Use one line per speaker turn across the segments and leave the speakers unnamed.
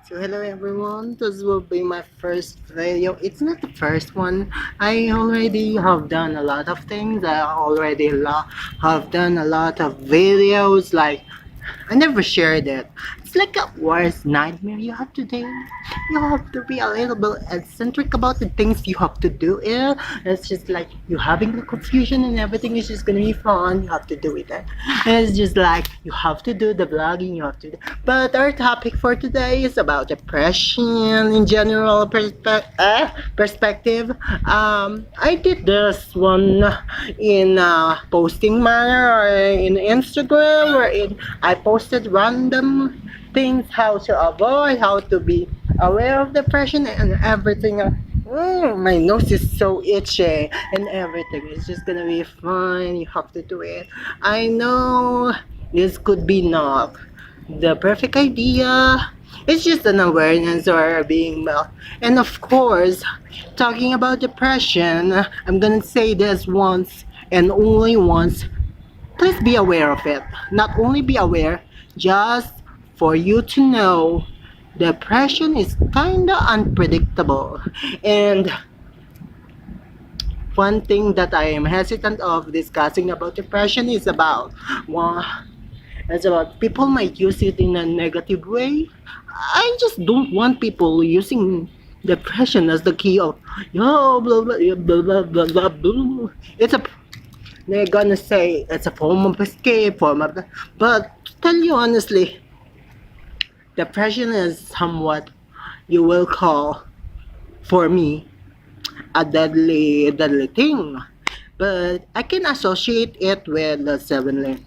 So hello everyone, this will be my first video. It's not the first one. I already have done a lot of things. Have done a lot of videos. Like I never shared it. It's like a worst nightmare you have to do. You have to be a little bit eccentric about the things you have to do. Yeah, it's just like you having the confusion and everything is just gonna be fun. You have to do it. It's just like you have to do the vlogging. You have to. But our topic for today is about depression in general perspective. I did this one in posting manner or in Instagram, wherein I posted random things how to avoid, how to be aware of depression and everything. My nose is so itchy and everything. It's just gonna be fun. You have to do it. I know this could be not the perfect idea. It's just an awareness or being well. And of course, talking about depression, I'm gonna say this once and only once. Please be aware of it. Not only be aware, just for you to know depression is kinda unpredictable. And one thing that I am hesitant of discussing about depression is about one, it's about people might use it in a negative way. I just don't want people using depression as the key of yo blah blah blah blah blah blah. Blah. It's a they're gonna say it's a form of escape, but to tell you honestly, depression is somewhat you will call for me a deadly thing. But I can associate it with the seven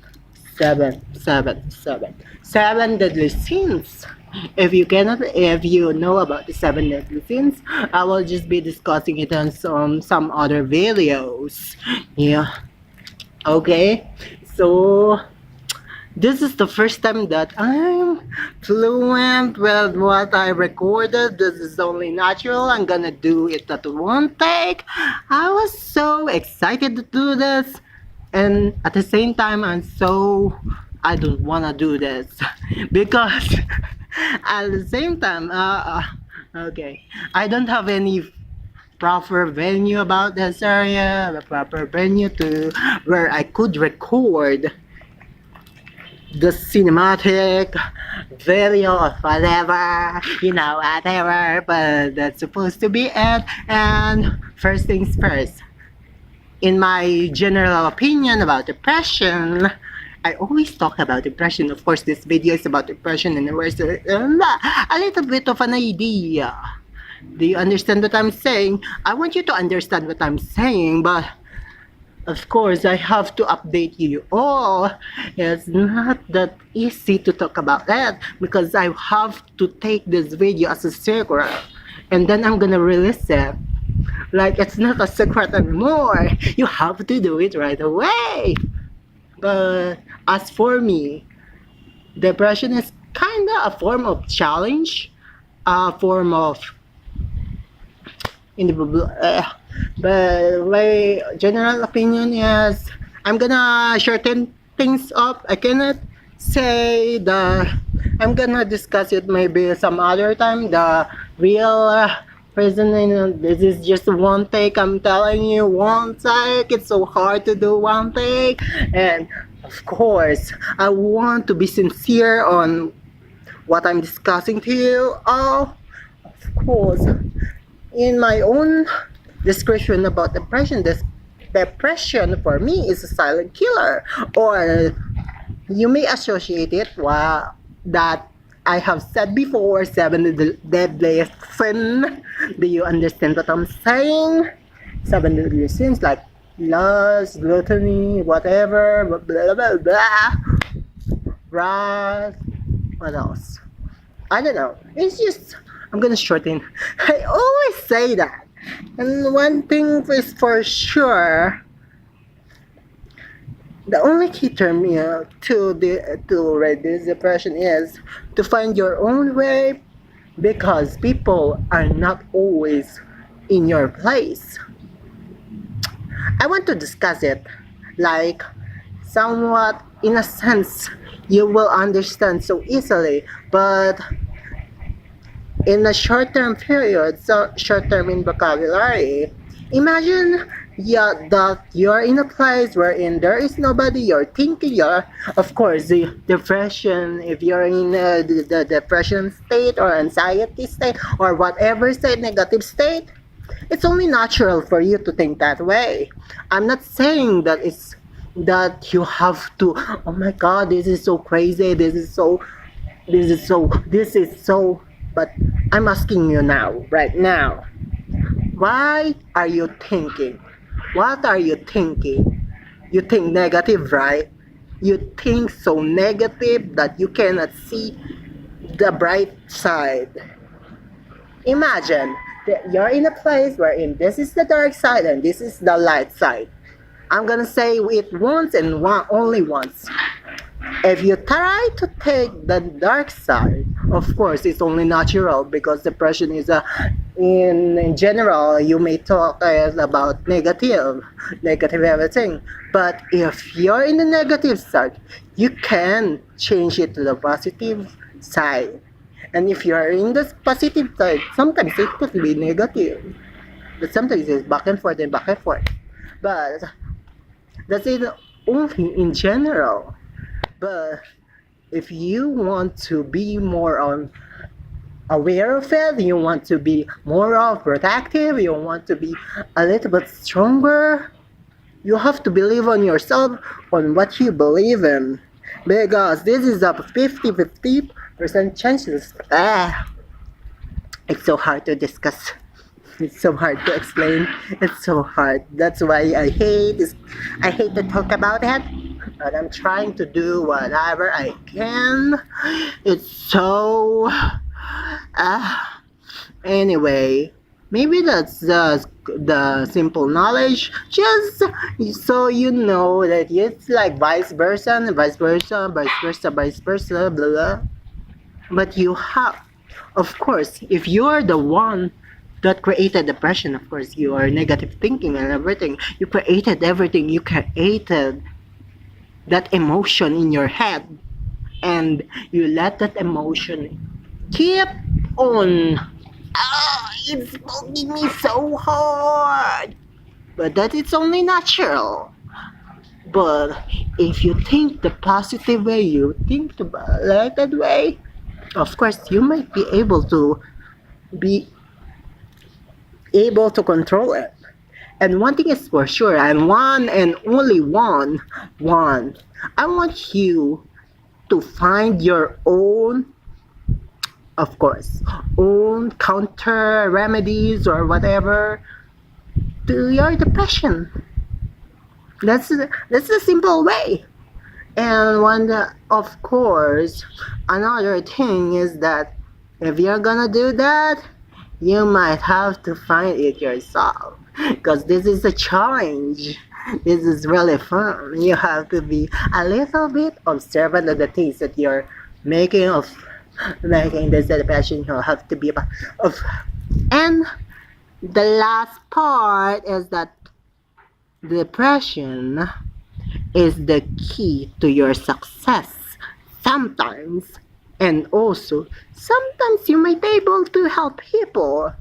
deadly sins. If you know about the seven deadly sins, I will just be discussing it on some other videos. Yeah. Okay. So this is the first time that I'm fluent with what I recorded. This is only natural. I'm gonna do it at one take. I was so excited to do this, and at the same time, I don't wanna do this because at the same time, okay, I don't have any proper venue about this area, the proper venue to where I could record the cinematic video or whatever, whatever, but that's supposed to be it. And first things first, in my general opinion about depression, I always talk about depression. Of course, this video is about depression and there's a little bit of an idea. Do you understand what I'm saying? I want you to understand what I'm saying, but of course, I have to update you all. It's not that easy to talk about that because I have to take this video as a secret and then I'm gonna release it. Like it's not a secret anymore. You have to do it right away. But as for me, depression is kinda a form of challenge, a form of but my general opinion is I'm gonna shorten things up. I cannot say I'm gonna discuss it maybe some other time. The real reason, this is just one take. I'm telling you, one take. It's so hard to do one take, and of course, I want to be sincere on what I'm discussing to you all. Of course, in my own description about depression, this depression for me is a silent killer, or you may associate it that I have said before, seven deadly sin. Do you understand what I'm saying? Seven deadly sins like lust, gluttony, whatever, blah blah blah blah, wrath. What else? I don't know. It's just I'm gonna shorten. I always say that. And one thing is for sure, the only key term to reduce depression is to find your own way because people are not always in your place. I want to discuss it like somewhat in a sense you will understand so easily, but in a short-term period, so short-term in vocabulary, imagine, yeah, that you're in a place wherein there is nobody, you're thinking, you're, of course, the depression, if you're in the depression state or anxiety state or whatever state, negative state, it's only natural for you to think that way. I'm not saying that it's that you have to, oh my god, this is so crazy, this is so, but I'm asking you now, right now, why are you thinking? What are you thinking? You think negative, right? You think so negative that you cannot see the bright side. Imagine that you're in a place wherein this is the dark side and this is the light side. I'm gonna say it once and only once. If you try to take the dark side, of course, it's only natural because depression is in general, you may talk about negative everything. But if you're in the negative side, you can change it to the positive side. And if you're in the positive side, sometimes it could be negative. But sometimes it's back and forth and back and forth. But that's it only in general. But if you want to be more aware of it, you want to be more protective, you want to be a little bit stronger, you have to believe on yourself, on what you believe in. Because this is a 50-50% chances. It's so hard to discuss. It's so hard to explain. It's so hard. That's why I hate this. I hate to talk about it. But I'm trying to do whatever I can. It's so. Anyway, maybe that's the simple knowledge. Just so you know that it's like vice versa, and vice versa, vice versa, vice versa, blah blah. But you have, of course, if you are the one that created depression, of course, your negative thinking and everything, you created everything, you created that emotion in your head, and you let that emotion keep on. It's poking me so hard, but that it's only natural. But if you think the positive way, you think the lighted way, of course you might be able to control it. And one thing is for sure, and one and only one, I want you to find your own, of course, own counter remedies or whatever to your depression. That's the simple way. And of course, another thing is that if you're gonna do that, you might have to find it yourself. Because this is a challenge. This is really fun. You have to be a little bit observant of the things that you're making this depression. You have to be of. And the last part is that depression is the key to your success sometimes, and also sometimes you might be able to help people.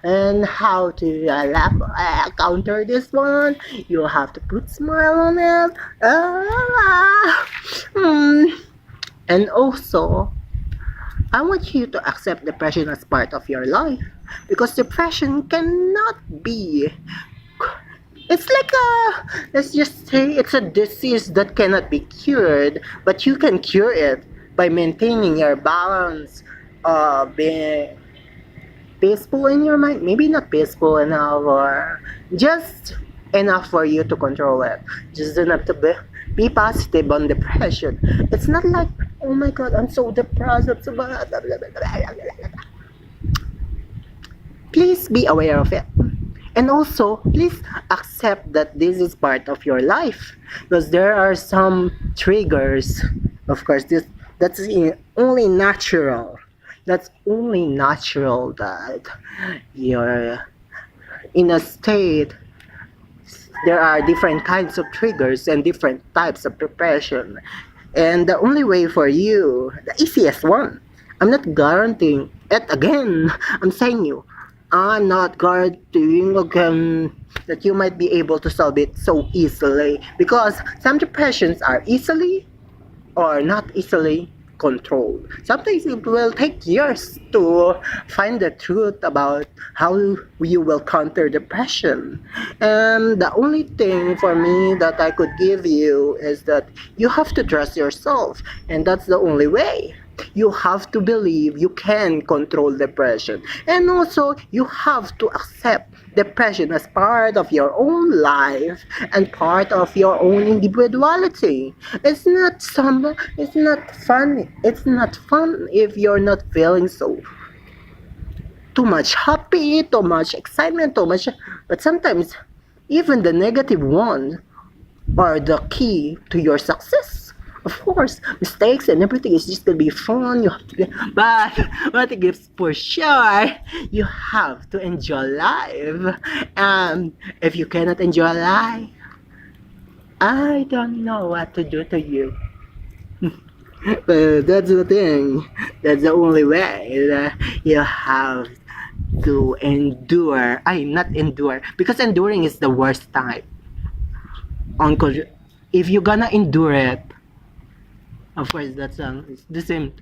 And how to counter this one, you have to put smile on it. And also, I want you to accept depression as part of your life, because depression cannot be, it's like let's just say it's a disease that cannot be cured, but you can cure it by maintaining your balance, being peaceful in your mind. Maybe not peaceful enough, or just enough for you to control it. Just enough to be positive on depression. It's not like, oh my god, I'm so depressed. I'm so blah, blah, blah, blah, blah, blah. Please be aware of it. And also, please accept that this is part of your life, because there are some triggers. Of course, that's only natural. That's only natural that you're in a state. There are different kinds of triggers and different types of depression. And the only way for you, the easiest one, I'm not guaranteeing it again. I'm saying you, I'm not guaranteeing again that you might be able to solve it so easily, because some depressions are easily or not easily controlled. Sometimes it will take years to find the truth about how you will counter depression. And the only thing for me that I could give you is that you have to trust yourself, and that's the only way. You have to believe you can control depression. And also, you have to accept depression as part of your own life and part of your own individuality. It's not fun. It's not fun if you're not feeling so too much happy, too much excitement, too much, but sometimes even the negative ones are the key to your success. Of course, mistakes and everything is just gonna be fun. You have to, but it gives for sure. You have to enjoy life, and if you cannot enjoy life, I don't know what to do to you. But that's the thing. That's the only way that you have to endure. I not endure, because enduring is the worst type. On if you're gonna endure it, of course that's it's the same,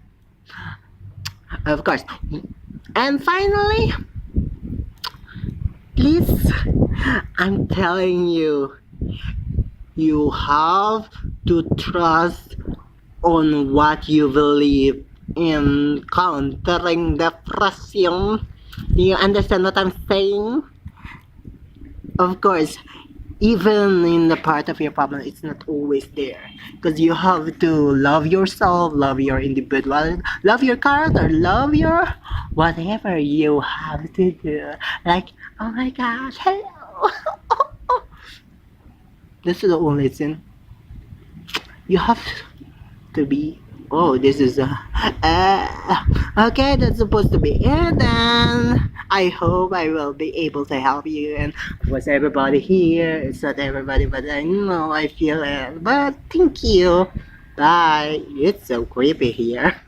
of course. And finally, please, I'm telling you, you have to trust on what you believe in countering depression. Do you understand what I'm saying? Of course, even in the part of your problem, it's not always there, because you have to love yourself, love your individuality, love your character, love your whatever you have to do. Like, oh my gosh, hello. This is the only thing you have to be. Oh, this is okay, that's supposed to be it. And I hope I will be able to help you. And of course, everybody here, it's not everybody, but I know I feel it. But thank you. Bye. It's so creepy here.